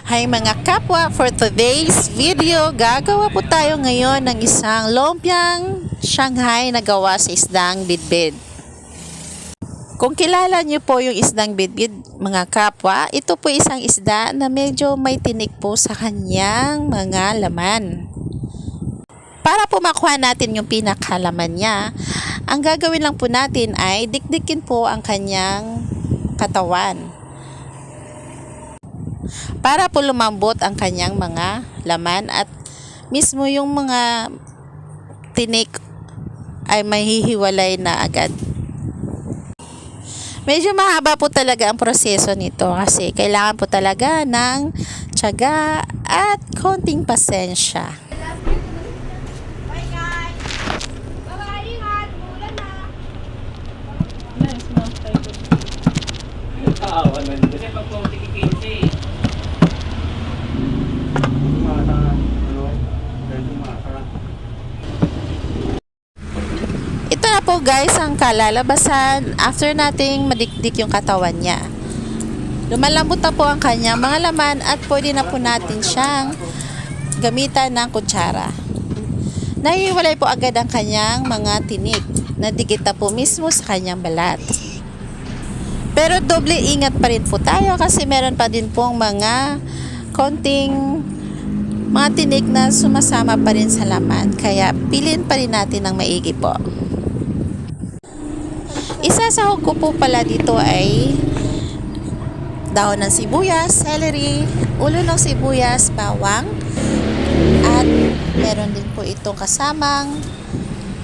Hi mga kapwa, for today's video, gagawa po tayo ngayon ng isang lumpiang Shanghai na gawa sa isdang bidbid. Kung kilala niyo po yung isdang bidbid mga kapwa, ito po isang isda na medyo may tinik po sa kanyang mga laman. Para po makuha natin yung pinakalaman niya, ang gagawin lang po natin ay dikdikin po ang kanyang katawan para po lumambot ang kanyang mga laman at mismo yung mga tinik ay mahihiwalay na agad. Medyo mahaba po talaga ang proseso nito kasi kailangan po talaga ng tiyaga at konting pasensya. Kasi pag po tikikinsi, ito na po guys ang kalalabasan after nating madikdik yung katawan niya. Lumalambot na po ang kanyang mga laman at pwede na po natin siyang gamitan ng kutsara. Nahihiwalay po agad ang kanyang mga tinik na dikit na po mismo sa kanyang balat. Pero doble ingat pa rin po tayo kasi meron pa din pong mga konting mga tinik na sumasama pa rin sa laman. Kaya piliin pa rin natin ng maigi po. Isasahog ko po pala dito ay dahon ng sibuyas, celery, ulo ng sibuyas, bawang, at meron din po itong kasamang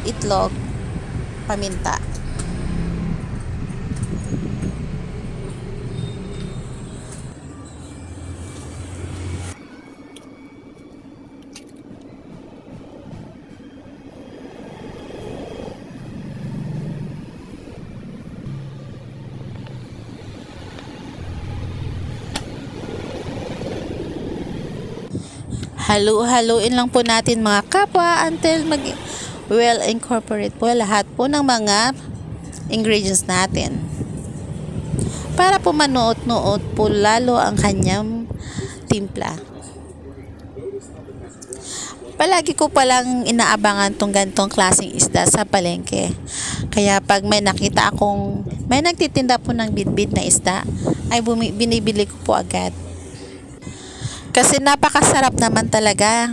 itlog, paminta. Halu-haluin lang po natin mga kapwa until well incorporate po lahat po ng mga ingredients natin. Para po manuot-nuot po lalo ang kanyang timpla. Palagi ko palang inaabangan tong gantong klaseng isda sa palengke. Kaya pag may nakita akong may nagtitinda po ng bidbid na isda, ay binibili ko po agad. Kasi napakasarap naman talaga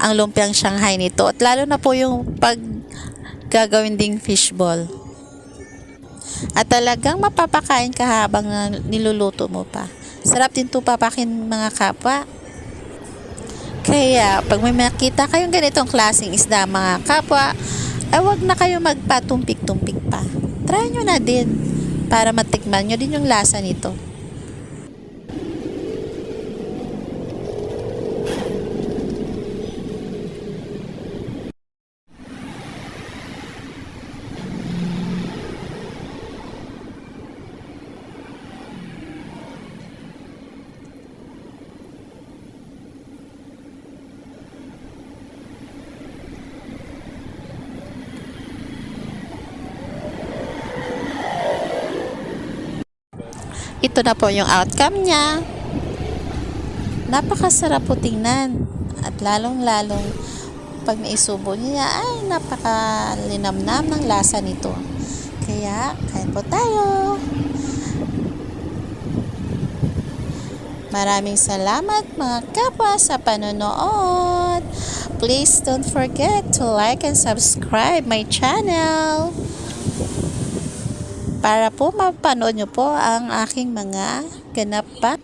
ang lumpiang Shanghai nito. At lalo na po yung pag gagawin ding fishball. At talagang mapapakain ka habang niluluto mo pa. Sarap din ito papakin mga kapwa. Kaya pag may makita kayong ganitong klaseng isda mga kapwa, ay wag na kayo magpatumpik-tumpik pa. Try nyo na din para matikman nyo din yung lasa nito. Ito na po yung outcome niya. Napakasarap po tingnan. At lalong-lalong pag naisubo niya ay napakalinamnam ng lasa nito. Kaya, kain po tayo. Maraming salamat mga kapwa sa panonood. Please don't forget to like and subscribe my channel. Para po mapanood nyo po ang aking mga ganap pa